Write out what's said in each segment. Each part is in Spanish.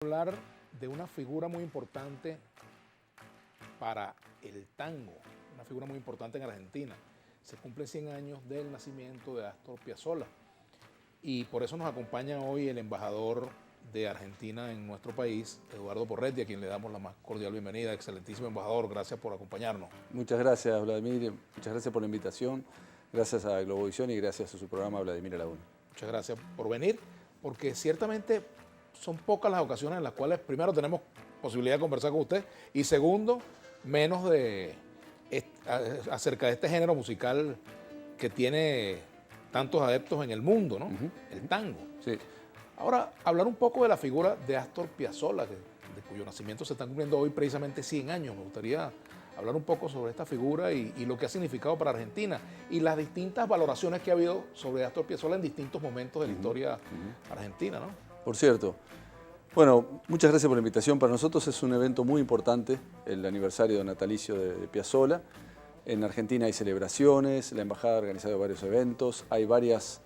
Hablar de una figura muy importante para el tango, una figura muy importante en Argentina. Se cumplen 100 años del nacimiento de Astor Piazzolla y por eso nos acompaña hoy el embajador de Argentina en nuestro país, Eduardo Porretti, a quien le damos la más cordial bienvenida. Excelentísimo embajador, gracias por acompañarnos. Muchas gracias, Vladimir, muchas gracias por la invitación, gracias a Globovisión y gracias a su programa Vladimir a la Una. Muchas gracias por venir, porque ciertamente son pocas las ocasiones en las cuales, primero, tenemos posibilidad de conversar con usted y segundo, menos acerca de este género musical que tiene tantos adeptos en el mundo, ¿no? El tango. Sí. Ahora, hablar un poco de la figura de Astor Piazzolla, de cuyo nacimiento se están cumpliendo hoy precisamente 100 años. Me gustaría hablar un poco sobre esta figura y lo que ha significado para Argentina y las distintas valoraciones que ha habido sobre Astor Piazzolla en distintos momentos de la historia argentina, ¿no? Por cierto, bueno, muchas gracias por la invitación. Para nosotros es un evento muy importante, el aniversario natalicio de Piazzolla. En Argentina hay celebraciones, la embajada ha organizado varios eventos, hay varias,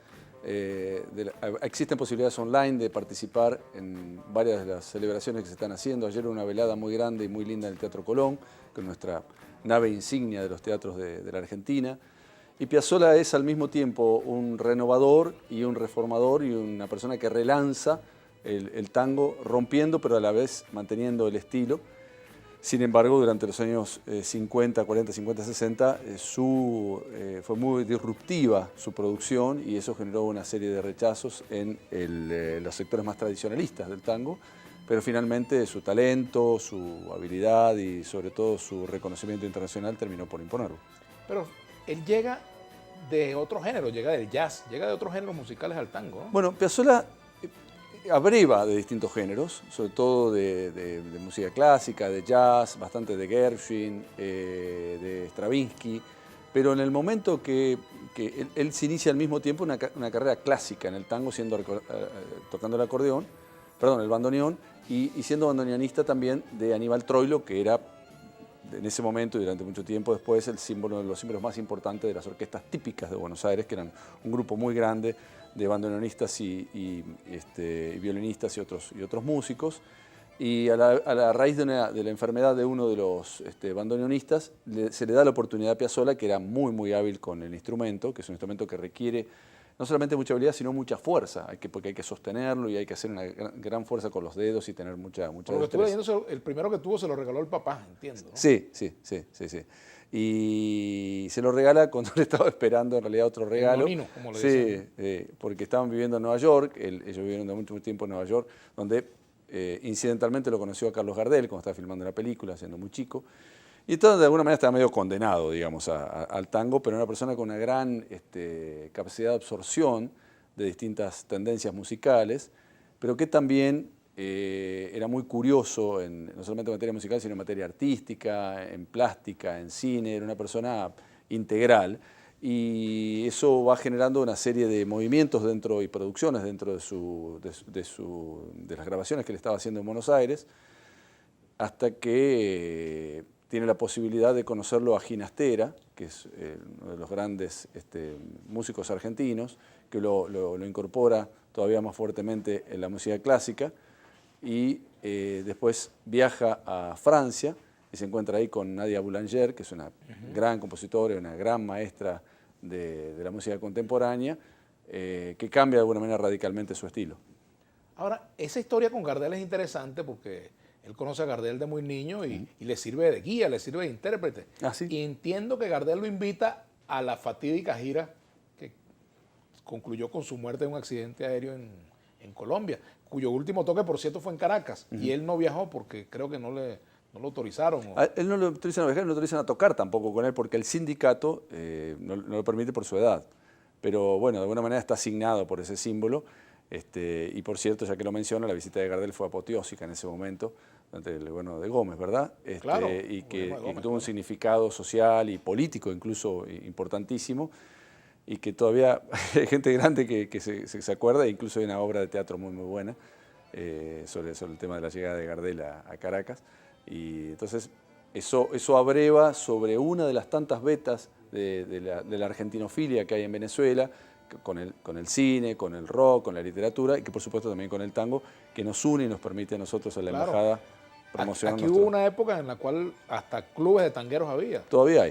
existen posibilidades online de participar en varias de las celebraciones que se están haciendo. Ayer una velada muy grande y muy linda en el Teatro Colón, con nuestra nave insignia de los teatros de la Argentina. Y Piazzolla es al mismo tiempo un renovador y un reformador y una persona que relanza el tango, rompiendo pero a la vez manteniendo el estilo. Sin embargo, durante los años 50, 40, 50, 60, fue muy disruptiva su producción y eso generó una serie de rechazos en los sectores más tradicionalistas del tango, pero finalmente su talento, su habilidad y sobre todo su reconocimiento internacional terminó por imponerlo. Pero él llega de otro género, llega del jazz, llega de otros géneros musicales al tango, ¿no? Bueno, Piazzolla abreva de distintos géneros, sobre todo de música clásica, de jazz, bastante de Gershwin, de Stravinsky, pero en el momento que él se inicia al mismo tiempo una carrera clásica en el tango, tocando el bandoneón, y siendo bandoneonista también de Aníbal Troilo, que era en ese momento y durante mucho tiempo después uno de los símbolos más importantes de las orquestas típicas de Buenos Aires, que eran un grupo muy grande de bandoneonistas y violinistas y otros músicos. Y a la raíz de la enfermedad de uno de los bandoneonistas, se le da la oportunidad a Piazzolla, que era muy hábil con el instrumento, que es un instrumento que requiere no solamente mucha habilidad, sino mucha fuerza, porque hay que sostenerlo y hay que hacer una gran fuerza con los dedos y tener mucha Por lo que estuve leyendo, el primero que tuvo se lo regaló el papá, entiendo, ¿no? Sí. Y se lo regala cuando le estaba esperando en realidad otro regalo. El nonino, como le dicen. Sí, porque estaban viviendo en Nueva York, ellos vivieron de mucho tiempo en Nueva York, donde incidentalmente lo conoció a Carlos Gardel cuando estaba filmando la película, siendo muy chico. Y entonces de alguna manera estaba medio condenado, digamos, al tango, pero era una persona con una gran capacidad de absorción de distintas tendencias musicales, pero que también era muy curioso, no solamente en materia musical, sino en materia artística, en plástica, en cine, era una persona integral. Y eso va generando una serie de movimientos dentro y producciones dentro de las grabaciones que él estaba haciendo en Buenos Aires, hasta que tiene la posibilidad de conocerlo a Ginastera, que es uno de los grandes músicos argentinos, que lo incorpora todavía más fuertemente en la música clásica, y después viaja a Francia y se encuentra ahí con Nadia Boulanger, que es una gran compositora y una gran maestra de la música contemporánea, que cambia de alguna manera radicalmente su estilo. Ahora, esa historia con Gardel es interesante porque él conoce a Gardel de muy niño y le sirve de guía, le sirve de intérprete. ¿Ah, sí? Y entiendo que Gardel lo invita a la fatídica gira que concluyó con su muerte en un accidente aéreo en Colombia, cuyo último toque, por cierto, fue en Caracas. Y él no viajó porque creo que no lo autorizaron. Él no lo autorizan a viajar, no lo autorizan a tocar tampoco con él, porque el sindicato no lo permite por su edad. Pero bueno, de alguna manera está asignado por ese símbolo. Y por cierto, ya que lo menciona, la visita de Gardel fue apoteósica en ese momento, durante el gobierno de Gómez, ¿verdad? Claro, y que Gómez, tuvo un significado social y político incluso importantísimo, y que todavía hay gente grande que se acuerda, e incluso hay una obra de teatro muy buena sobre el tema de la llegada de Gardel a Caracas. Y entonces eso abreva sobre una de las tantas vetas de la argentinofilia que hay en Venezuela, con el cine, con el rock, con la literatura y que por supuesto también con el tango, que nos une y nos permite a nosotros en la embajada promocionar. Aquí hubo una época en la cual hasta clubes de tangueros había. Todavía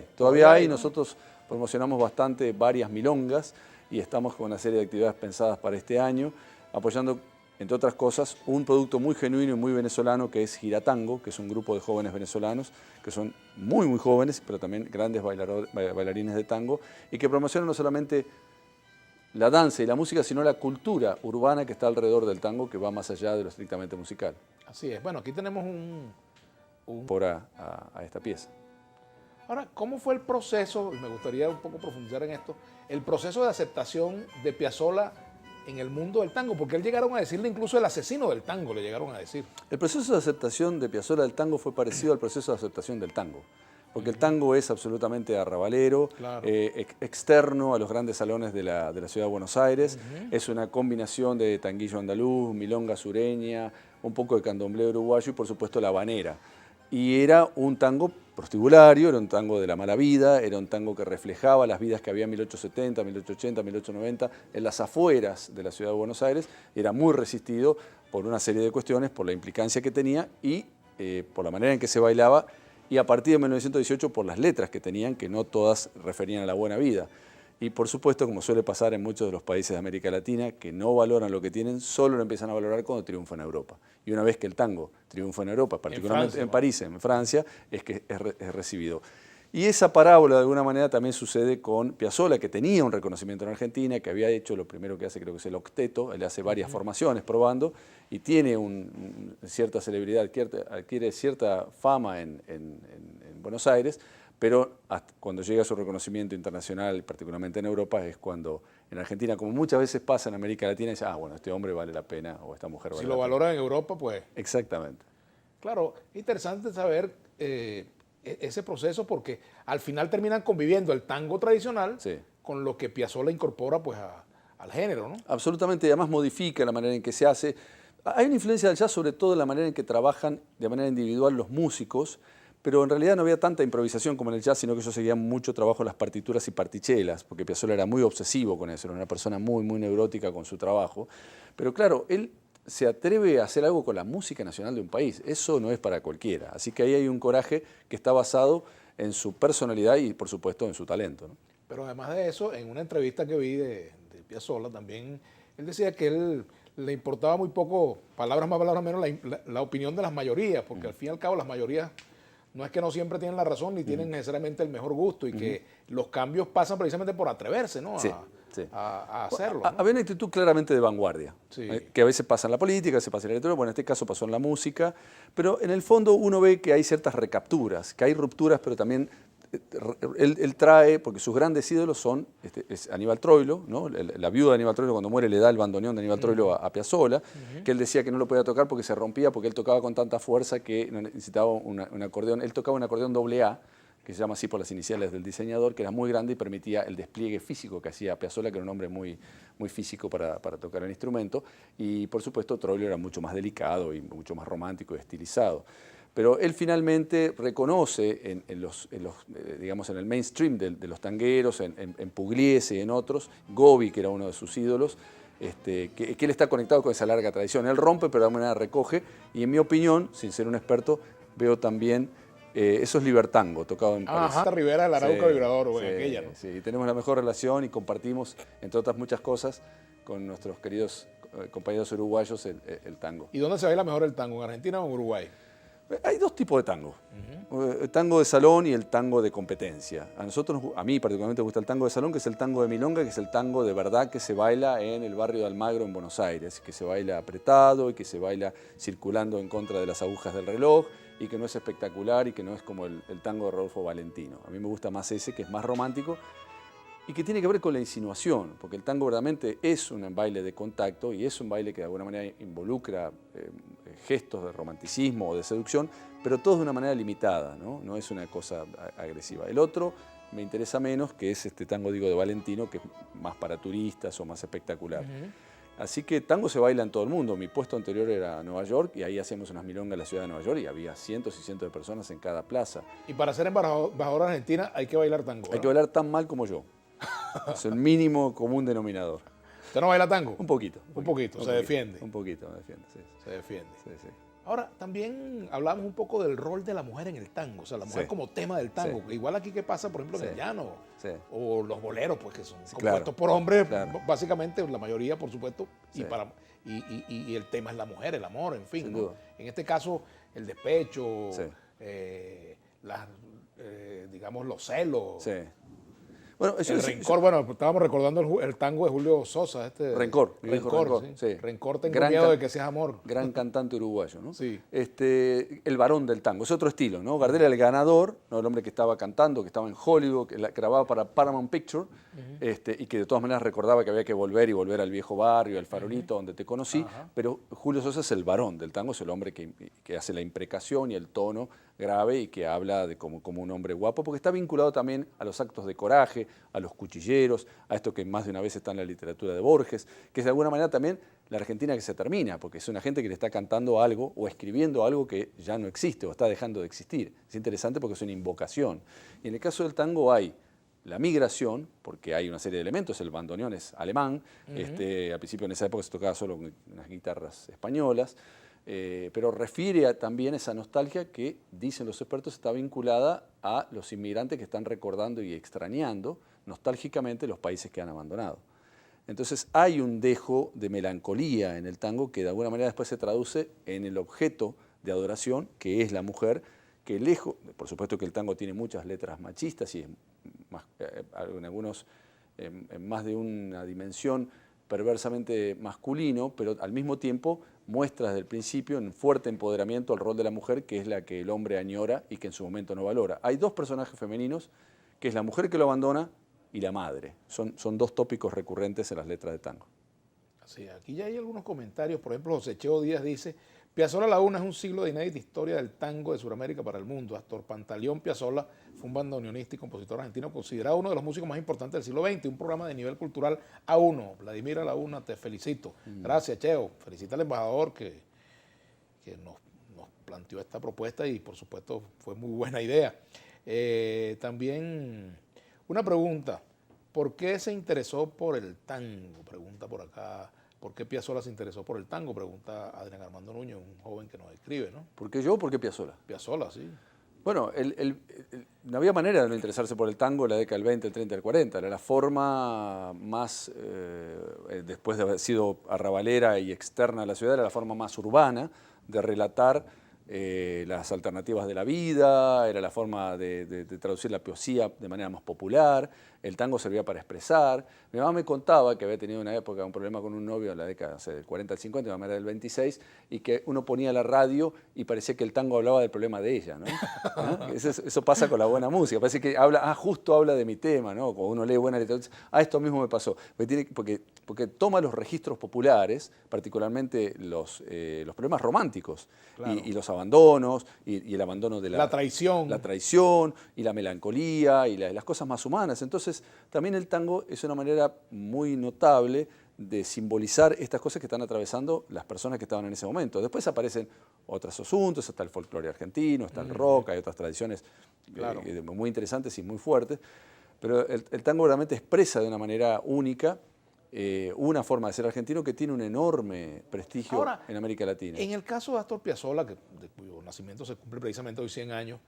hay. ¿No? Nosotros promocionamos bastante varias milongas y estamos con una serie de actividades pensadas para este año, apoyando, entre otras cosas, un producto muy genuino y muy venezolano que es Giratango, que es un grupo de jóvenes venezolanos que son muy, muy jóvenes, pero también grandes bailarines de tango y que promocionan no solamente la danza y la música, sino la cultura urbana que está alrededor del tango, que va más allá de lo estrictamente musical. Así es. Bueno, aquí tenemos un a esta pieza. Ahora, ¿cómo fue el proceso? Me gustaría un poco profundizar en esto. El proceso de aceptación de Piazzolla en el mundo del tango, porque él llegaron a decirle incluso el asesino del tango, le llegaron a decir. El proceso de aceptación de Piazzolla del tango fue parecido al proceso de aceptación del tango. Porque el tango es absolutamente arrabalero, claro, externo a los grandes salones de la ciudad de Buenos Aires. Es una combinación de tanguillo andaluz, milonga sureña, un poco de candomblé uruguayo y por supuesto la habanera. Y era un tango prostibulario, era un tango de la mala vida, era un tango que reflejaba las vidas que había en 1870, 1880, 1890 en las afueras de la ciudad de Buenos Aires. Era muy resistido por una serie de cuestiones, por la implicancia que tenía y por la manera en que se bailaba. Y a partir de 1918 por las letras que tenían, que no todas referían a la buena vida. Y por supuesto, como suele pasar en muchos de los países de América Latina, que no valoran lo que tienen, solo lo empiezan a valorar cuando triunfa en Europa. Y una vez que el tango triunfa en Europa, particularmente en París, en Francia, es que es recibido. Y esa parábola de alguna manera también sucede con Piazzolla, que tenía un reconocimiento en Argentina, que había hecho lo primero que hace, creo que es el octeto, él hace varias formaciones probando y tiene cierta celebridad, adquiere cierta fama en Buenos Aires, pero cuando llega su reconocimiento internacional, particularmente en Europa, es cuando en Argentina, como muchas veces pasa en América Latina, dice, bueno, este hombre vale la pena o esta mujer vale la pena. Si lo valoran en Europa, pues... Exactamente. Claro, interesante saber ese proceso porque al final terminan conviviendo el tango tradicional con lo que Piazzolla incorpora pues al género, ¿no? Absolutamente, y además modifica la manera en que se hace. Hay una influencia del jazz sobre todo en la manera en que trabajan de manera individual los músicos, pero en realidad no había tanta improvisación como en el jazz, sino que ellos seguían mucho trabajo en las partituras y partichelas, porque Piazzolla era muy obsesivo con eso, era una persona muy, muy neurótica con su trabajo. Pero claro, él se atreve a hacer algo con la música nacional de un país. Eso no es para cualquiera. Así que ahí hay un coraje que está basado en su personalidad y, por supuesto, en su talento, ¿no? Pero además de eso, en una entrevista que vi de Piazzolla también, él decía que él le importaba muy poco, palabras más, palabras menos, la opinión de las mayorías, porque al fin y al cabo las mayorías no es que no siempre tienen la razón ni tienen necesariamente el mejor gusto y que los cambios pasan precisamente por atreverse, ¿no? A hacerlo, ¿no? Había una actitud claramente de vanguardia, sí, que a veces pasa en la política, a veces pasa en la literatura, bueno, en este caso pasó en la música, pero en el fondo uno ve que hay ciertas recapturas, que hay rupturas, pero también él trae, porque sus grandes ídolos son es Aníbal Troilo, ¿no? La viuda de Aníbal Troilo cuando muere le da el bandoneón de Aníbal Troilo a Piazzolla, que él decía que no lo podía tocar porque se rompía, porque él tocaba con tanta fuerza que necesitaba un acordeón. Él tocaba un acordeón AA, que se llama así por las iniciales del diseñador, que era muy grande y permitía el despliegue físico que hacía Piazzolla, que era un hombre muy, muy físico para tocar el instrumento, y por supuesto Troilo era mucho más delicado y mucho más romántico y estilizado. Pero él finalmente reconoce digamos, en el mainstream de los tangueros, en Pugliese y en otros, Gobi, que era uno de sus ídolos, que él está conectado con esa larga tradición. Él rompe, pero de alguna manera recoge, y en mi opinión, sin ser un experto, veo también eso es Libertango, tocado en París. Ajá, Rivera del Arauca Vibrador, o en aquella, ¿no? Sí, tenemos la mejor relación y compartimos, entre otras muchas cosas, con nuestros queridos compañeros uruguayos el tango. ¿Y dónde se baila mejor el tango, en Argentina o en Uruguay? Hay dos tipos de tango, el tango de salón y el tango de competencia. A mí particularmente me gusta el tango de salón, que es el tango de milonga, que es el tango de verdad que se baila en el barrio de Almagro en Buenos Aires, que se baila apretado y que se baila circulando en contra de las agujas del reloj y que no es espectacular y que no es como el tango de Rodolfo Valentino. A mí me gusta más ese, que es más romántico y que tiene que ver con la insinuación, porque el tango verdaderamente es un baile de contacto y es un baile que de alguna manera involucra gestos de romanticismo o de seducción, pero todo de una manera limitada, no es una cosa agresiva. El otro me interesa menos, que es este tango, digo, de Valentino, que es más para turistas o más espectacular. Así que tango se baila en todo el mundo. Mi puesto anterior era Nueva York y ahí hacíamos unas milongas en la ciudad de Nueva York y había cientos y cientos de personas en cada plaza. Y para ser embajador argentina hay que bailar tango, ¿verdad? Hay que bailar tan mal como yo. Es el mínimo común denominador. ¿Usted no baila tango? Un poquito. Un poquito, se defiende. Un poquito, me defiende, sí. Se defiende. Sí, sí. Ahora, también hablamos un poco del rol de la mujer en el tango, o sea, la mujer Sí. como tema del tango. Sí. Igual aquí que pasa, por ejemplo, en Sí. el llano, Sí. o los boleros, pues que son Sí, compuestos claro, por hombres, claro. básicamente, la mayoría, por supuesto, Sí. y el tema es la mujer, el amor, en fin. Sin ¿no? duda. En este caso, el despecho, Sí. digamos, los celos. Sí. Bueno, El rencor, bueno, estábamos recordando el tango de Julio Sosa. Rencor, mi viejo Rencor, sí. sí. Rencor, tengo Gran miedo can- de que seas amor. Gran cantante uruguayo, ¿no? Sí. El varón del tango, es otro estilo, ¿no? Gardel era el ganador, ¿no? El hombre que estaba cantando, que estaba en Hollywood, que grababa para Paramount Picture, y que de todas maneras recordaba que había que volver al viejo barrio, al farolito donde te conocí, Ajá. pero Julio Sosa es el varón del tango, es el hombre que hace la imprecación y el tono grave y que habla de como un hombre guapo, porque está vinculado también a los actos de coraje, a los cuchilleros, a esto que más de una vez está en la literatura de Borges, que es de alguna manera también la Argentina que se termina, porque es una gente que le está cantando algo o escribiendo algo que ya no existe o está dejando de existir. Es interesante porque es una invocación. Y en el caso del tango hay la migración, porque hay una serie de elementos, el bandoneón es alemán, al principio en esa época se tocaba solo con unas guitarras españolas, pero refiere también esa nostalgia que, dicen los expertos, está vinculada a los inmigrantes que están recordando y extrañando nostálgicamente los países que han abandonado. Entonces hay un dejo de melancolía en el tango que de alguna manera después se traduce en el objeto de adoración, que es la mujer, que lejos, por supuesto que el tango tiene muchas letras machistas y es más, en algunos en más de una dimensión perversamente masculino, pero al mismo tiempo muestra desde el principio un fuerte empoderamiento al rol de la mujer, que es la que el hombre añora y que en su momento no valora. Hay dos personajes femeninos, que es la mujer que lo abandona y la madre. Son dos tópicos recurrentes en las letras de tango. Sí, aquí ya hay algunos comentarios. Por ejemplo, José Cheo Díaz dice: Piazzolla Laguna es un siglo de inédita historia del tango de Sudamérica para el mundo. Astor Pantaleón Piazzolla fue un bandoneonista y compositor argentino considerado uno de los músicos más importantes del siglo XX, un programa de nivel cultural A1. Vladimir Laguna, te felicito. Gracias, Cheo. Felicita al embajador que nos planteó esta propuesta y, por supuesto, fue muy buena idea. También una pregunta: ¿por qué se interesó por el tango? Pregunta por acá. ¿Por qué Piazzolla se interesó por el tango? Pregunta Adrián Armando Núñez, un joven que nos escribe, ¿no? ¿Por qué yo o por qué Piazzolla? Piazzolla, sí. Bueno, no había manera de no interesarse por el tango en la década del 20, el 30, el 40. Era la forma más, después de haber sido arrabalera y externa a la ciudad, era la forma más urbana de relatar las alternativas de la vida, era la forma de traducir la poesía de manera más popular. El tango servía para expresar. Mi mamá me contaba que había tenido una época un problema con un novio en la década del 40 al 50, mi mamá era del 26, y que uno ponía la radio y parecía que el tango hablaba del problema de ella, ¿no? ¿No? Eso pasa con la buena música, parece que justo habla de mi tema, ¿no? Cuando uno lee buena literatura, esto mismo me pasó, porque toma los registros populares, particularmente los problemas románticos, Claro. y los abandonos, y el abandono de La traición. la traición y la melancolía y las cosas más humanas. Entonces, también el tango es una manera muy notable de simbolizar estas cosas que están atravesando las personas que estaban en ese momento. Después aparecen otros asuntos, está el folclore argentino, está el rock, hay otras tradiciones Claro. muy interesantes y muy fuertes, pero el tango realmente expresa de una manera única una forma de ser argentino que tiene un enorme prestigio Ahora, en América Latina. En el caso de Astor Piazzolla, de cuyo nacimiento se cumple precisamente hoy 100 años,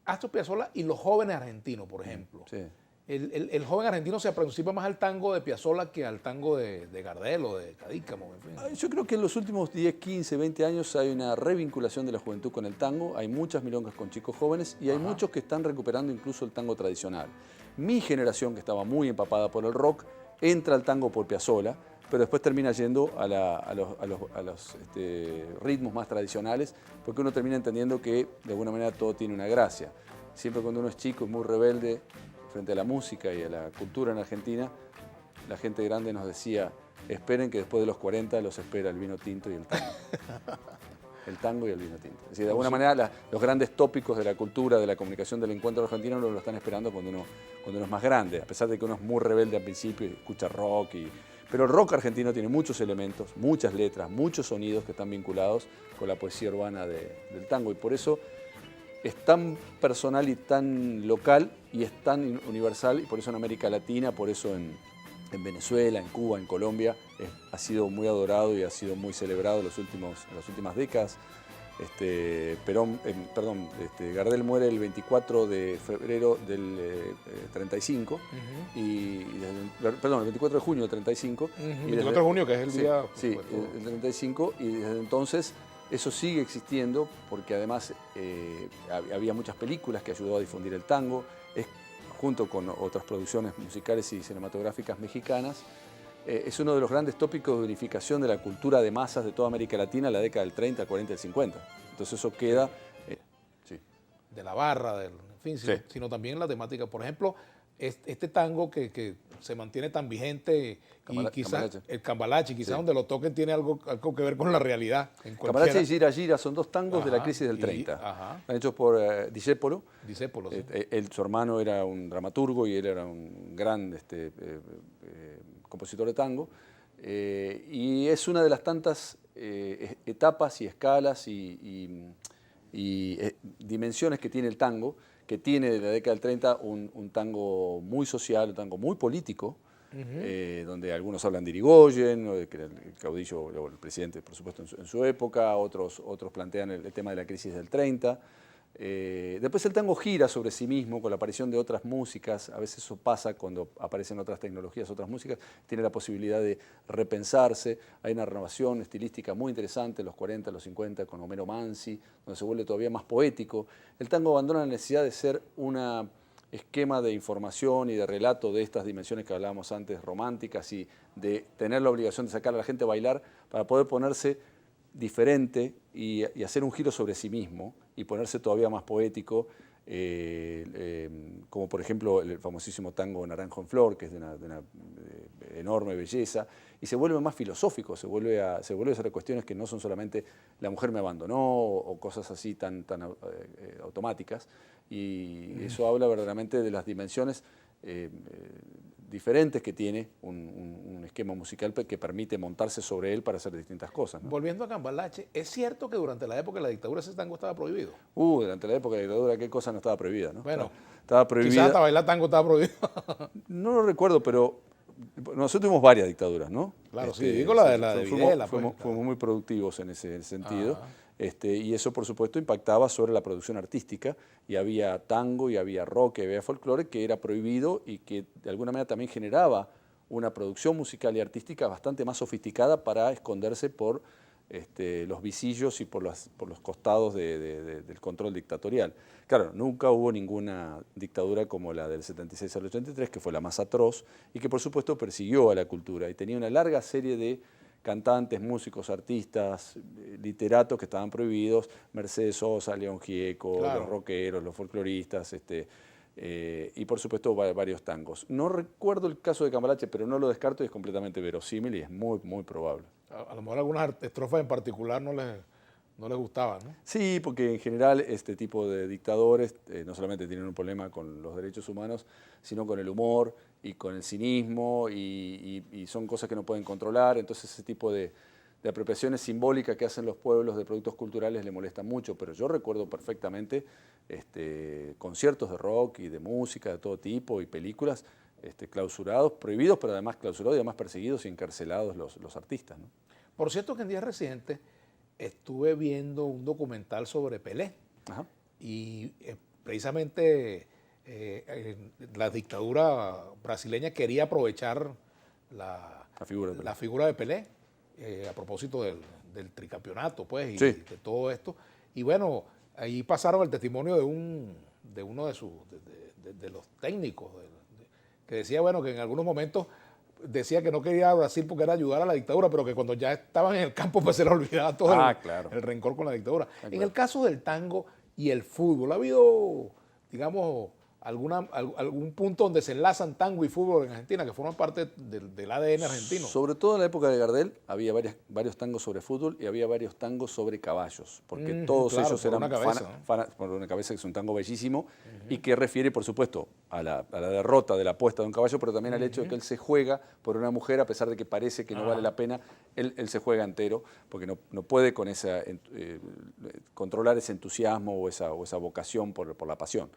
Astor Piazzolla y los jóvenes argentinos, por ejemplo. Sí. El joven argentino se aproxima más al tango de Piazzolla que al tango de Gardel o de Cadícamo, en fin. Yo creo que en los últimos 10, 15, 20 años hay una revinculación de la juventud con el tango, hay muchas milongas con chicos jóvenes y hay muchos que están recuperando incluso el tango tradicional. Mi generación, que estaba muy empapada por el rock, entra al tango por Piazzolla, pero después termina yendo a los ritmos más tradicionales, porque uno termina entendiendo que de alguna manera todo tiene una gracia. Siempre cuando uno es chico y muy rebelde frente a la música y a la cultura en Argentina, la gente grande nos decía: esperen que después de los 40 los espera el vino tinto y el tango. El tango y el vino tinto. Es decir, de alguna manera los grandes tópicos de la cultura, de la comunicación del encuentro argentino lo están esperando cuando uno es más grande, a pesar de que uno es muy rebelde al principio y escucha rock. Pero el rock argentino tiene muchos elementos, muchas letras, muchos sonidos que están vinculados con la poesía urbana del tango, y por eso es tan personal y tan local y es tan universal, y por eso en América Latina, por eso en Venezuela, en Cuba, en Colombia, ha sido muy adorado y ha sido muy celebrado en las últimas décadas. Gardel muere el 24 de febrero del 35, perdón, el 24 de junio del 35. El 24 de junio, que es el día... Sí, el 35, y desde entonces eso sigue existiendo porque además había muchas películas que ayudó a difundir el tango, junto con otras producciones musicales y cinematográficas mexicanas. Es uno de los grandes tópicos de unificación de la cultura de masas de toda América Latina en la década del 30, el 40 y el 50. Entonces eso queda... de la barra, en fin, sino también la temática. Por ejemplo, este tango que se mantiene tan vigente, y quizás el Cambalache, quizás donde lo toquen tiene algo que ver con la realidad. Cambalache y Gira Gira son dos tangos de la crisis del 30. Están hechos por Discépolo. Discépolo, sí. Su hermano era un dramaturgo y él era un gran compositor de tango. Y es una de las tantas etapas y escalas y dimensiones que tiene el tango, que tiene de la década del 30 un tango muy social, un tango muy político, donde algunos hablan de Irigoyen, que era el caudillo, o el presidente, por supuesto, en su época, otros plantean el tema de la crisis del 30. Después el tango gira sobre sí mismo con la aparición de otras músicas. A veces eso pasa cuando aparecen otras tecnologías, otras músicas, tiene la posibilidad de repensarse. Hay una renovación estilística muy interesante en los 40, los 50 con Homero Mansi, donde se vuelve todavía más poético. El tango abandona la necesidad de ser un esquema de información y de relato de estas dimensiones que hablábamos antes, románticas, y de tener la obligación de sacar a la gente a bailar para poder ponerse diferente y hacer un giro sobre sí mismo y ponerse todavía más poético, como por ejemplo el famosísimo tango Naranjo en Flor, que es de una enorme belleza, y se vuelve más filosófico, se vuelve a hacer cuestiones que no son solamente la mujer me abandonó o cosas así tan automáticas, y eso habla verdaderamente de las dimensiones diferentes que tiene un esquema musical que permite montarse sobre él para hacer distintas cosas, ¿no? Volviendo a Cambalache, ¿es cierto que durante la época de la dictadura ese tango estaba prohibido? Durante la época de la dictadura, ¿qué cosa no estaba prohibida, no? Bueno, estaba prohibida. Quizás hasta bailar tango estaba prohibido. No lo recuerdo, pero nosotros tuvimos varias dictaduras, ¿no? Claro, sí, digo la de Videla. Fuimos muy productivos en ese sentido. Y eso, por supuesto, impactaba sobre la producción artística, y había tango, y había rock, y había folclore que era prohibido y que de alguna manera también generaba una producción musical y artística bastante más sofisticada para esconderse por los visillos y por los costados del control dictatorial. Claro, nunca hubo ninguna dictadura como la del 76 al 83, que fue la más atroz y que por supuesto persiguió a la cultura y tenía una larga serie de cantantes, músicos, artistas, literatos que estaban prohibidos: Mercedes Sosa, León Gieco, claro, los rockeros, los folcloristas, y por supuesto varios tangos. No recuerdo el caso de Cambalache, pero no lo descarto y es completamente verosímil y es muy, muy probable. A lo mejor algunas estrofas en particular no les gustaban, ¿no? Sí, porque en general este tipo de dictadores no solamente tienen un problema con los derechos humanos, sino con el humor y con el cinismo, y son cosas que no pueden controlar. Entonces ese tipo de apropiaciones simbólicas que hacen los pueblos de productos culturales le molestan mucho. Pero yo recuerdo perfectamente conciertos de rock y de música de todo tipo y películas clausurados, prohibidos, pero además clausurados y además perseguidos y encarcelados los artistas, ¿no? Por cierto que en días recientes estuve viendo un documental sobre Pelé. Ajá. Y precisamente la dictadura brasileña quería aprovechar la figura de Pelé, a propósito del tricampeonato, pues, y sí, de todo esto. Y bueno, ahí pasaron el testimonio de uno de los técnicos, que decía, bueno, que en algunos momentos decía que no quería a Brasil porque era ayudar a la dictadura, pero que cuando ya estaban en el campo pues se le olvidaba todo el rencor con la dictadura. En el caso del tango y el fútbol, ha habido, digamos, algún punto donde se enlazan tango y fútbol en Argentina, que forman parte del ADN argentino. Sobre todo en la época de Gardel había varios tangos sobre fútbol y había varios tangos sobre caballos, porque todos claro, ellos por eran una cabeza, ¿no? por una cabeza, que es un tango bellísimo y que refiere, por supuesto, a la derrota de la apuesta de un caballo, pero también al hecho de que él se juega por una mujer, a pesar de que parece que no vale la pena, él se juega entero, porque no puede con controlar ese entusiasmo o esa vocación por la pasión.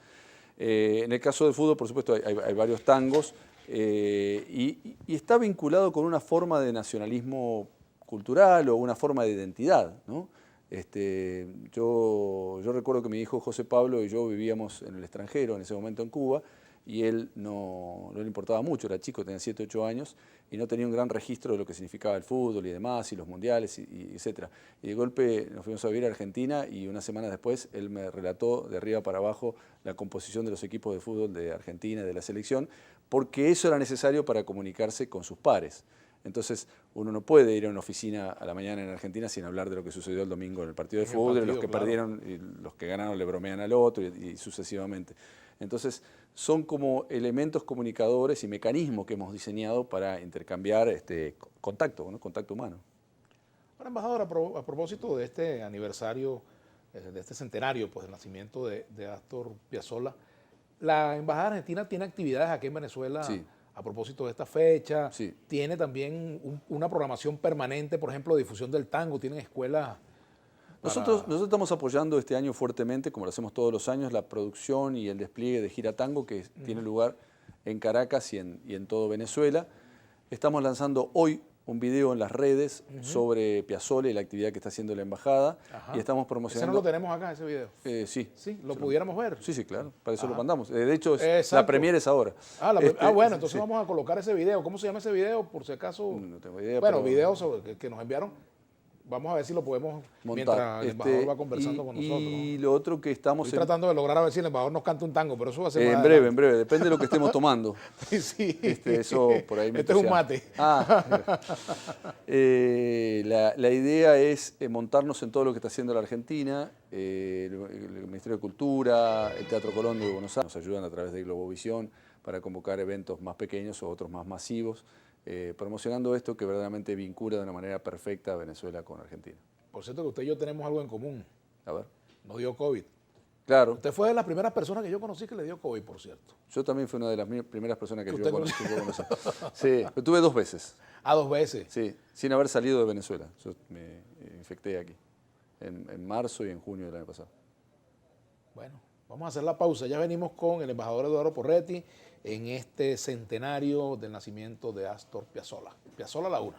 En el caso del fútbol, por supuesto, hay varios tangos y está vinculado con una forma de nacionalismo cultural o una forma de identidad, ¿no? Yo recuerdo que mi hijo José Pablo y yo vivíamos en el extranjero, en ese momento en Cuba, y él no le importaba mucho, era chico, tenía 7, 8 años, y no tenía un gran registro de lo que significaba el fútbol y demás, y los mundiales, etc. Y de golpe nos fuimos a vivir a Argentina, y unas semanas después él me relató de arriba para abajo la composición de los equipos de fútbol de Argentina y de la selección, porque eso era necesario para comunicarse con sus pares. Entonces, uno no puede ir a una oficina a la mañana en Argentina sin hablar de lo que sucedió el domingo en el partido de fútbol, y los que perdieron y los que ganaron le bromean al otro y sucesivamente. Entonces, son como elementos comunicadores y mecanismos que hemos diseñado para intercambiar contacto, ¿no? Contacto humano. Ahora, embajador, a propósito de este aniversario, de este centenario, pues, del nacimiento de Astor Piazzolla, la Embajada Argentina tiene actividades aquí en Venezuela. Sí. A propósito de esta fecha, Sí. tiene también una programación permanente, por ejemplo, de difusión del tango, tienen escuelas. Nosotros estamos apoyando este año fuertemente, como lo hacemos todos los años, la producción y el despliegue de Gira Tango, que tiene lugar en Caracas y en todo Venezuela. Estamos lanzando hoy un video en las redes sobre Piazzolla y la actividad que está haciendo la embajada. Y estamos promocionando. ¿Ese no lo tenemos acá, ese video? Sí. ¿Sí? ¿Lo pudiéramos ver? Sí, claro. Para eso lo mandamos. De hecho, la premiere es ahora. Bueno, entonces vamos a colocar ese video. ¿Cómo se llama ese video? Por si acaso. No tengo idea. Bueno, videos que nos enviaron. Vamos a ver si lo podemos montar mientras el embajador va conversando con nosotros. Y lo otro que estamos... Estoy tratando de lograr a ver si el embajador nos canta un tango, pero eso va a ser en breve. Depende de lo que estemos tomando. Sí. Eso por ahí me Este es un mate. La idea es montarnos en todo lo que está haciendo la Argentina, el Ministerio de Cultura, el Teatro Colón de Buenos Aires, nos ayudan a través de Globovisión para convocar eventos más pequeños o otros más masivos, promocionando esto que verdaderamente vincula de una manera perfecta a Venezuela con Argentina. Por cierto que usted y yo tenemos algo en común. A ver. No dio COVID. Claro. Usted fue de las primeras personas que yo conocí que le dio COVID, por cierto. Yo también fui una de las primeras personas que yo conocí. Sí, lo tuve 2 veces. Ah, 2 veces. Sí, sin haber salido de Venezuela. Yo me infecté aquí, en marzo y en junio del año pasado. Bueno, vamos a hacer la pausa. Ya venimos con el embajador Eduardo Porretti en este centenario del nacimiento de Astor Piazzolla. Piazzolla La Una.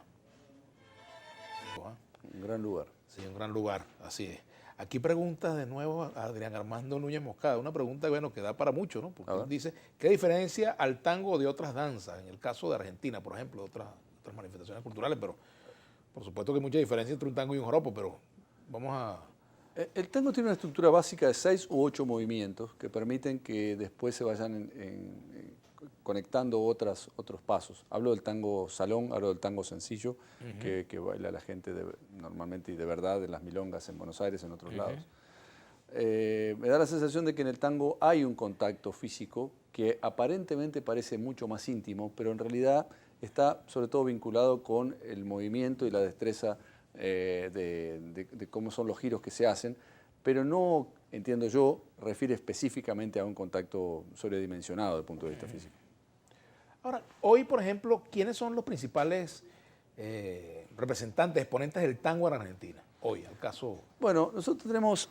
Un gran lugar. Sí, un gran lugar, así es. Aquí pregunta de nuevo a Adrián Armando Núñez Moscada, una pregunta bueno, que da para mucho, ¿no? Porque él dice, ¿qué diferencia al tango de otras danzas? En el caso de Argentina, por ejemplo, de otras manifestaciones culturales, pero por supuesto que hay mucha diferencia entre un tango y un joropo, pero vamos a... El tango tiene una estructura básica de 6 u 8 movimientos que permiten que después se vayan conectando otros pasos. Hablo del tango salón, hablo del tango sencillo, que baila la gente normalmente y de verdad en las milongas en Buenos Aires, en otros lados. Me da la sensación de que en el tango hay un contacto físico que aparentemente parece mucho más íntimo, pero en realidad está sobre todo vinculado con el movimiento y la destreza de cómo son los giros que se hacen, pero no, entiendo yo, refiere específicamente a un contacto sobredimensionado desde el punto de vista físico. Ahora, hoy, por ejemplo, ¿quiénes son los principales representantes, exponentes del tango en Argentina? Hoy, al caso... Bueno, nosotros tenemos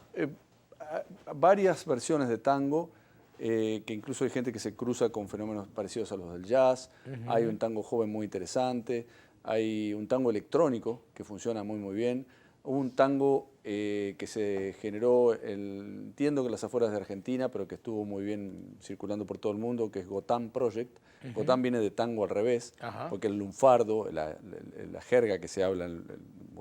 varias versiones de tango, que incluso hay gente que se cruza con fenómenos parecidos a los del jazz. Hay un tango joven muy interesante, hay un tango electrónico que funciona muy bien, un tango que se generó, entiendo que en las afueras de Argentina, pero que estuvo muy bien circulando por todo el mundo, que es Gotán Project. Gotán viene de tango al revés, porque el lunfardo, la jerga que se habla,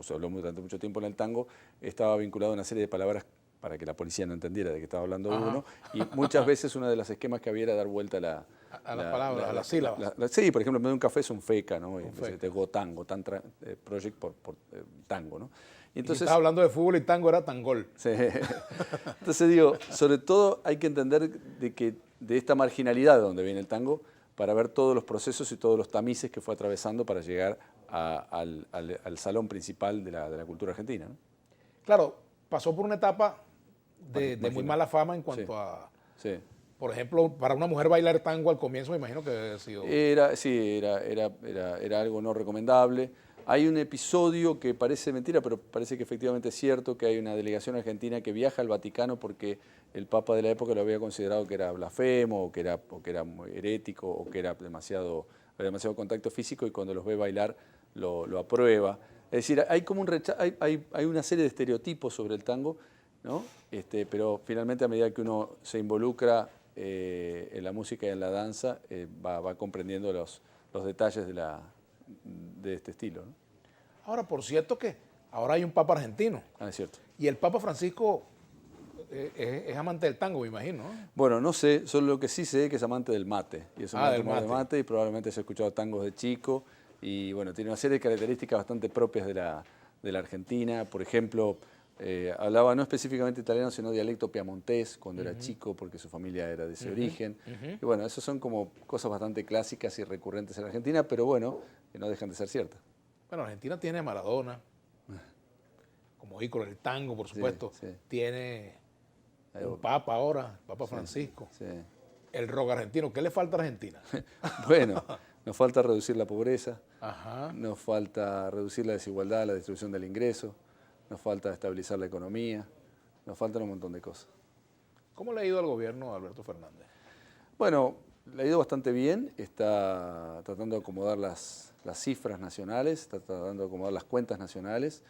se habló durante mucho tiempo en el tango, estaba vinculado a una serie de palabras para que la policía no entendiera de qué estaba hablando uno, y muchas veces uno de los esquemas que había era dar vuelta a las palabras, a las sílabas. Sí, por ejemplo, en vez de un café es un feca, ¿no? De Gotán Project por tango, ¿no? Y entonces, si estás hablando de fútbol y tango, era tangol. Sí. Entonces digo, sobre todo hay que entender de que de esta marginalidad de donde viene el tango, para ver todos los procesos y todos los tamices que fue atravesando para llegar al salón principal de la cultura argentina, ¿no? Claro, pasó por una etapa de muy Marginal. mala fama en cuanto Sí, a, sí. por ejemplo, para una mujer bailar tango al comienzo, me imagino que debe haber sido... Era algo no recomendable. Hay un episodio que parece mentira, pero parece que efectivamente es cierto, que hay una delegación argentina que viaja al Vaticano porque el Papa de la época lo había considerado que era blasfemo, o que era muy herético, o que era demasiado contacto físico, y cuando los ve bailar lo aprueba. Es decir, hay como hay una serie de estereotipos sobre el tango, ¿no? Pero finalmente, a medida que uno se involucra en la música y en la danza, va comprendiendo los detalles de este estilo, ¿no? Ahora, por cierto que ahora hay un Papa argentino Es cierto. y el Papa Francisco es amante del tango, me imagino, ¿no? Bueno, no sé, solo lo que sí sé es que es amante del mate. Y es un Del amante de mate. mate, y probablemente se ha escuchado tangos de chico. Y bueno, tiene una serie de características bastante propias de la Argentina. Por ejemplo, hablaba no específicamente italiano, sino dialecto piamontés cuando era chico, porque su familia era de ese origen. Y bueno, esas son como cosas bastante clásicas y recurrentes en Argentina, pero bueno, que no dejan de ser ciertas. Bueno, Argentina tiene a Maradona, como ícono del tango, por supuesto. Sí. Tiene un Papa ahora, el Papa Francisco. Sí. El rock argentino. ¿Qué le falta a Argentina? Bueno, nos falta reducir la pobreza, Ajá. nos falta reducir la desigualdad, la distribución del ingreso, nos falta estabilizar la economía, nos faltan un montón de cosas. ¿Cómo le ha ido al gobierno de Alberto Fernández? Bueno, le ha ido bastante bien, está tratando de acomodar las cifras nacionales, está tratando de acomodar las cuentas nacionales,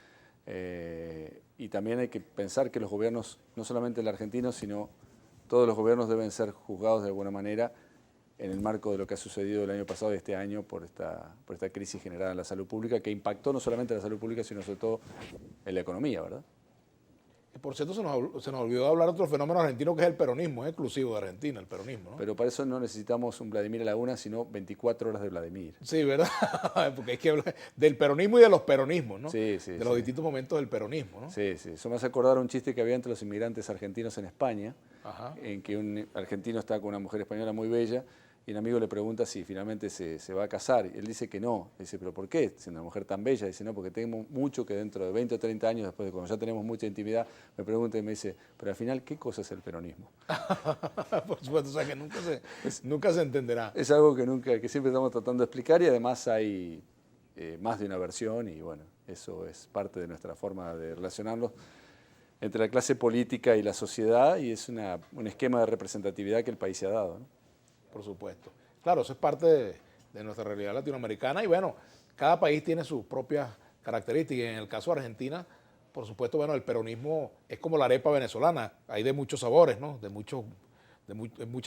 y también hay que pensar que los gobiernos, no solamente el argentino, sino todos los gobiernos deben ser juzgados de alguna manera en el marco de lo que ha sucedido el año pasado y este año por esta crisis generada en la salud pública, que impactó no solamente en la salud pública, sino sobre todo en la economía, ¿verdad? Y por cierto, se nos olvidó hablar de otro fenómeno argentino que es el peronismo, es exclusivo de Argentina, el peronismo, ¿no? Pero para eso no necesitamos un Vladimir Laguna, sino 24 horas de Vladimir. Sí, ¿verdad? Porque hay que hablar del peronismo y de los peronismos, ¿no? Sí, de los distintos momentos del peronismo, ¿no? Sí. Eso me hace acordar un chiste que había entre los inmigrantes argentinos en España, Ajá. en que un argentino está con una mujer española muy bella, y un amigo le pregunta si finalmente se va a casar. Y él dice que no. Le dice, ¿pero por qué? Siendo una mujer tan bella. Dice, no, porque tengo mucho que dentro de 20 o 30 años, después de cuando ya tenemos mucha intimidad, me pregunta y me dice, pero al final, ¿qué cosa es el peronismo? Por supuesto, o sea que nunca se entenderá. Es algo que siempre estamos tratando de explicar, y además hay más de una versión, y bueno, eso es parte de nuestra forma de relacionarnos entre la clase política y la sociedad, y es un esquema de representatividad que el país se ha dado, ¿no? Por supuesto. Claro, eso es parte de nuestra realidad latinoamericana y bueno, cada país tiene sus propias características. En el caso de Argentina, por supuesto, bueno, el peronismo es como la arepa venezolana, hay de muchos sabores, ¿no? De mucha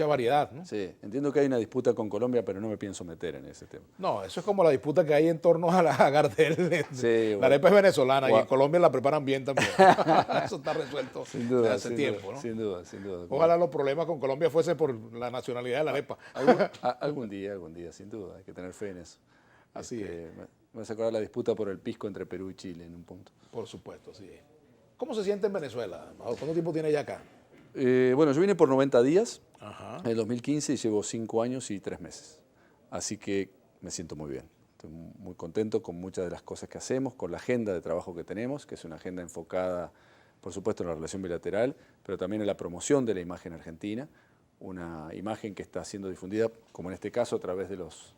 variedad, ¿no? Sí, entiendo que hay una disputa con Colombia, pero no me pienso meter en ese tema. No, eso es como la disputa que hay en torno a Gardel. Sí, la arepa es venezolana y Wow. en Colombia la preparan bien también. Eso está resuelto Sin duda, desde hace tiempo, ¿no? Sin duda. Ojalá los problemas con Colombia fuese por la nacionalidad de la arepa. Algún día, sin duda, hay que tener fe en eso. Así es. Me vas a acordar la disputa por el pisco entre Perú y Chile en un punto. Por supuesto, así es. ¿Cómo se siente en Venezuela? ¿Cuánto tiempo tiene ya acá? Bueno, yo vine por 90 días Ajá. en el 2015 y llevo 5 años y 3 meses. Así que me siento muy bien. Estoy muy contento con muchas de las cosas que hacemos, con la agenda de trabajo que tenemos, que es una agenda enfocada, por supuesto, en la relación bilateral, pero también en la promoción de la imagen argentina, una imagen que está siendo difundida, como en este caso, a través de los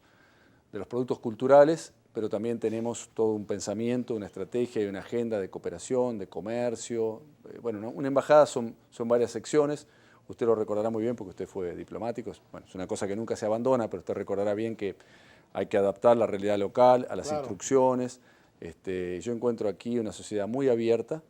productos culturales, pero también tenemos todo un pensamiento, una estrategia y una agenda de cooperación, de comercio. Bueno, una embajada son varias secciones. Usted lo recordará muy bien porque usted fue diplomático. Bueno, es una cosa que nunca se abandona, pero usted recordará bien que hay que adaptar la realidad local a las Claro. instrucciones. Yo encuentro aquí una sociedad muy abierta,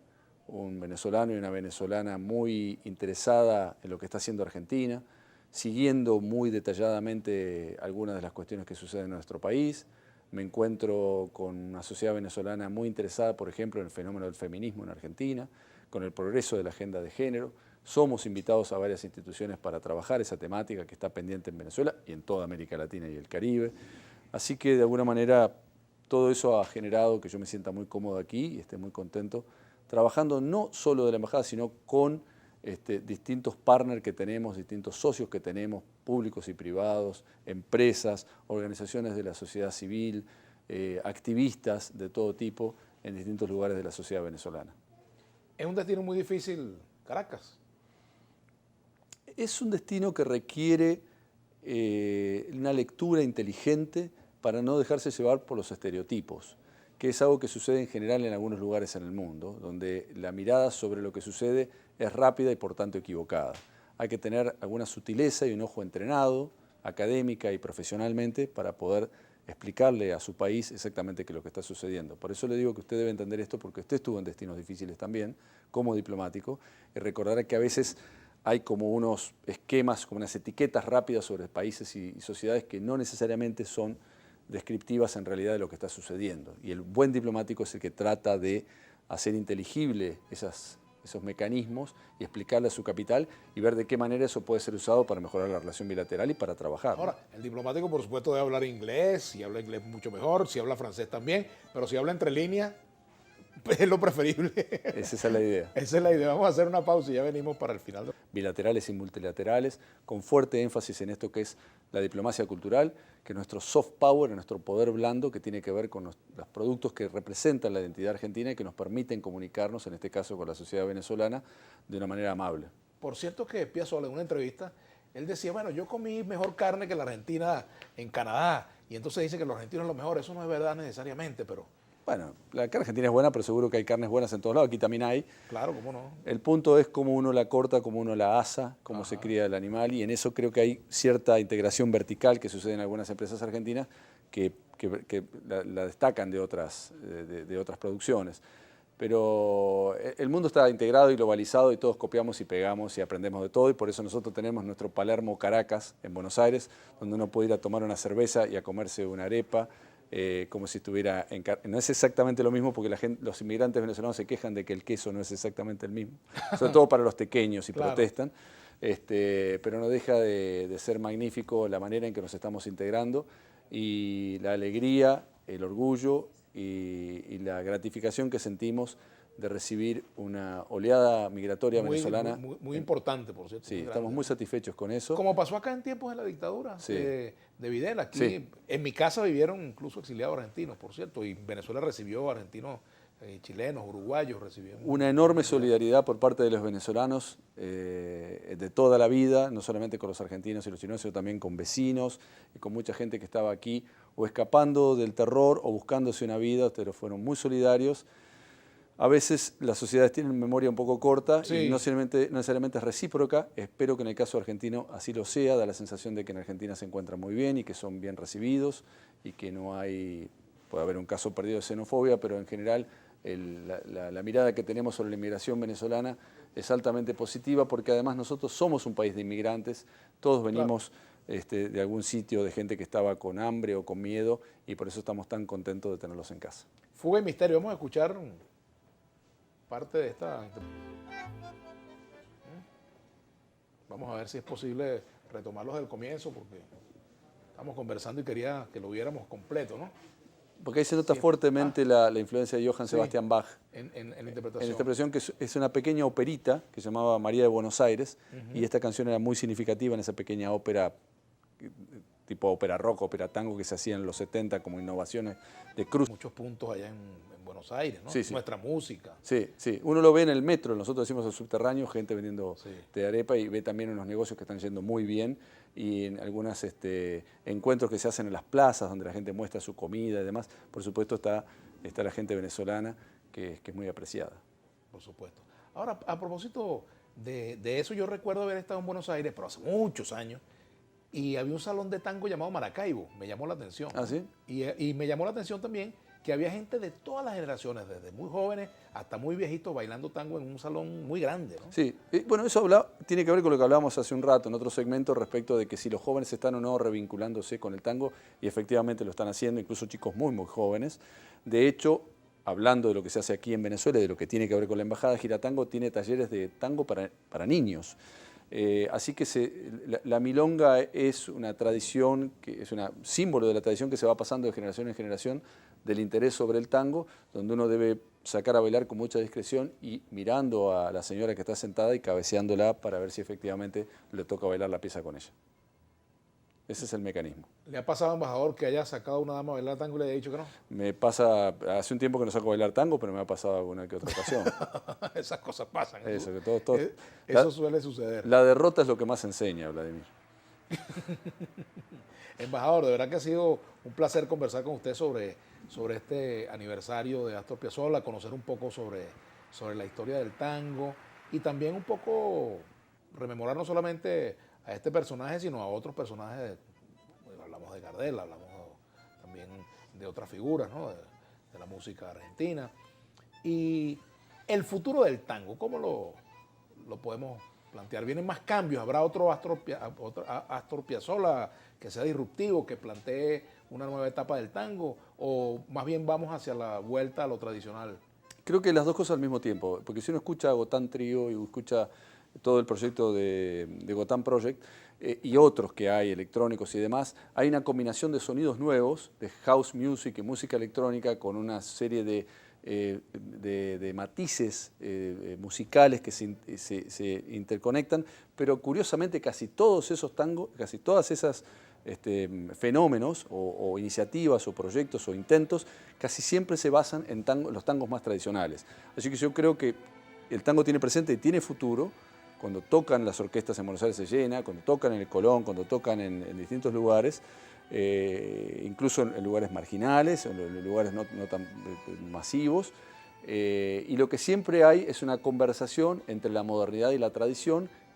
un venezolano y una venezolana muy interesada en lo que está haciendo Argentina, siguiendo muy detalladamente algunas de las cuestiones que suceden en nuestro país. Me encuentro con una sociedad venezolana muy interesada, por ejemplo, en el fenómeno del feminismo en Argentina, con el progreso de la agenda de género. Somos invitados a varias instituciones para trabajar esa temática que está pendiente en Venezuela y en toda América Latina y el Caribe. Así que, de alguna manera, todo eso ha generado que yo me sienta muy cómodo aquí y esté muy contento, trabajando no solo de la embajada, sino con distintos partners que tenemos, distintos socios que tenemos, públicos y privados, empresas, organizaciones de la sociedad civil, activistas de todo tipo en distintos lugares de la sociedad venezolana. Es un destino muy difícil, Caracas. Es un destino que requiere una lectura inteligente para no dejarse llevar por los estereotipos, que es algo que sucede en general en algunos lugares en el mundo, donde la mirada sobre lo que sucede es rápida y por tanto equivocada. Hay que tener alguna sutileza y un ojo entrenado, académica y profesionalmente, para poder explicarle a su país exactamente qué es lo que está sucediendo. Por eso le digo que usted debe entender esto, porque usted estuvo en destinos difíciles también, como diplomático, y recordará que a veces hay como unos esquemas, como unas etiquetas rápidas sobre países y sociedades que no necesariamente son descriptivas en realidad de lo que está sucediendo. Y el buen diplomático es el que trata de hacer inteligible esos mecanismos y explicarle a su capital y ver de qué manera eso puede ser usado para mejorar la relación bilateral y para trabajar. Ahora, el diplomático por supuesto debe hablar inglés, si habla inglés mucho mejor, si habla francés también, pero si habla entre líneas, pues es lo preferible. Esa es la idea. Esa es la idea. Vamos a hacer una pausa y ya venimos para el final. Bilaterales y multilaterales, con fuerte énfasis en esto que es la diplomacia cultural, que es nuestro soft power, nuestro poder blando, que tiene que ver con los productos que representan la identidad argentina y que nos permiten comunicarnos, en este caso con la sociedad venezolana, de una manera amable. Por cierto que Piazzolla en una entrevista, él decía, bueno, yo comí mejor carne que la Argentina en Canadá, y entonces dice que los argentinos son los mejores. Eso no es verdad necesariamente, pero... Bueno, la carne argentina es buena, pero seguro que hay carnes buenas en todos lados, aquí también hay. Claro, cómo no. El punto es cómo uno la corta, cómo uno la asa, cómo se cría el animal, y en eso creo que hay cierta integración vertical que sucede en algunas empresas argentinas que la destacan de otras producciones. Pero el mundo está integrado y globalizado y todos copiamos y pegamos y aprendemos de todo, y por eso nosotros tenemos nuestro Palermo Caracas en Buenos Aires, donde uno puede ir a tomar una cerveza y a comerse una arepa, como si estuviera en carne. No es exactamente lo mismo porque los inmigrantes venezolanos se quejan de que el queso no es exactamente el mismo, sobre todo para los pequeños y claro, protestan, pero no deja de ser magnífico la manera en que nos estamos integrando y la alegría, el orgullo y la gratificación que sentimos de recibir una oleada migratoria venezolana. Muy importante, por cierto. Sí, estamos muy satisfechos con eso. Como pasó acá en tiempos de la dictadura de Videla. Aquí en mi casa vivieron incluso exiliados argentinos, por cierto, y Venezuela recibió argentinos, chilenos, uruguayos, recibieron. Una enorme solidaridad por parte de los venezolanos de toda la vida, no solamente con los argentinos y los chilenos, sino también con vecinos y con mucha gente que estaba aquí o escapando del terror o buscándose una vida, pero fueron muy solidarios. A veces las sociedades tienen memoria un poco corta y no necesariamente es recíproca. Espero que en el caso argentino así lo sea. Da la sensación de que en Argentina se encuentran muy bien y que son bien recibidos y que no hay, puede haber un caso perdido de xenofobia, pero en general la mirada que tenemos sobre la inmigración venezolana es altamente positiva porque además nosotros somos un país de inmigrantes, todos venimos de algún sitio de gente que estaba con hambre o con miedo y por eso estamos tan contentos de tenerlos en casa. Fuga y Misterio, vamos a escuchar parte de esta. Vamos a ver si es posible retomarlos del comienzo porque estamos conversando y quería que lo viéramos completo, ¿no? Porque ahí se nota fuertemente la influencia de Johann Sebastian Bach en la interpretación. En la interpretación, que es una pequeña operita que se llamaba María de Buenos Aires, y esta canción era muy significativa en esa pequeña ópera, tipo ópera rock, ópera tango, que se hacía en los 70 como innovaciones de Cruz. Muchos puntos allá en Buenos Aires, ¿no? Sí, sí. Nuestra música. Sí, sí. Uno lo ve en el metro, nosotros decimos el subterráneo, gente vendiendo de arepa, y ve también unos negocios que están yendo muy bien y en algunos encuentros que se hacen en las plazas donde la gente muestra su comida y demás. Por supuesto está la gente venezolana que es muy apreciada. Por supuesto. Ahora, a propósito de eso, yo recuerdo haber estado en Buenos Aires, pero hace muchos años, y había un salón de tango llamado Maracaibo. Me llamó la atención. ¿Ah, sí? Y me llamó la atención también que había gente de todas las generaciones, desde muy jóvenes hasta muy viejitos, bailando tango en un salón muy grande, ¿no? Sí, bueno, eso tiene que ver con lo que hablábamos hace un rato en otro segmento respecto de que si los jóvenes están o no revinculándose con el tango, y efectivamente lo están haciendo, incluso chicos muy, muy jóvenes. De hecho, hablando de lo que se hace aquí en Venezuela y de lo que tiene que ver con la Embajada, Giratango tiene talleres de tango para niños. Así que la milonga es una tradición, que es un símbolo de la tradición que se va pasando de generación en generación del interés sobre el tango, donde uno debe sacar a bailar con mucha discreción y mirando a la señora que está sentada y cabeceándola para ver si efectivamente le toca bailar la pieza con ella. Ese es el mecanismo. ¿Le ha pasado, embajador, que haya sacado a una dama a bailar tango y le haya dicho que no? Me pasa, hace un tiempo que no saco a bailar tango, pero me ha pasado alguna que otra ocasión. Esas cosas pasan. Eso, que todo, Eso suele suceder. La derrota es lo que más enseña, Vladimir. Embajador, de verdad que ha sido un placer conversar con usted sobre este aniversario de Astor Piazzolla, conocer un poco sobre la historia del tango y también un poco rememorar no solamente a este personaje, sino a otros personajes. Bueno, hablamos de Gardel, hablamos también de otras figuras, ¿no? de la música argentina. Y el futuro del tango, ¿cómo lo podemos plantear? ¿Vienen más cambios? ¿Habrá otro Astor Piazzolla que sea disruptivo, que plantee una nueva etapa del tango? ¿O más bien vamos hacia la vuelta a lo tradicional? Creo que las dos cosas al mismo tiempo, porque si uno escucha a Gotán Trio y escucha todo el proyecto de Gotán Project y otros que hay, electrónicos y demás, hay una combinación de sonidos nuevos, de house music y música electrónica con una serie de matices musicales que se interconectan, pero curiosamente casi todos esos tangos, casi todas esas fenómenos o iniciativas o proyectos o intentos casi siempre se basan en los tangos más tradicionales. Así que yo creo que el tango tiene presente y tiene futuro. Cuando tocan las orquestas en Buenos Aires se llena, cuando tocan en el Colón, cuando tocan en distintos lugares, incluso en lugares marginales, en lugares no tan masivos. Y lo que siempre hay es una conversación entre la modernidad y la tradición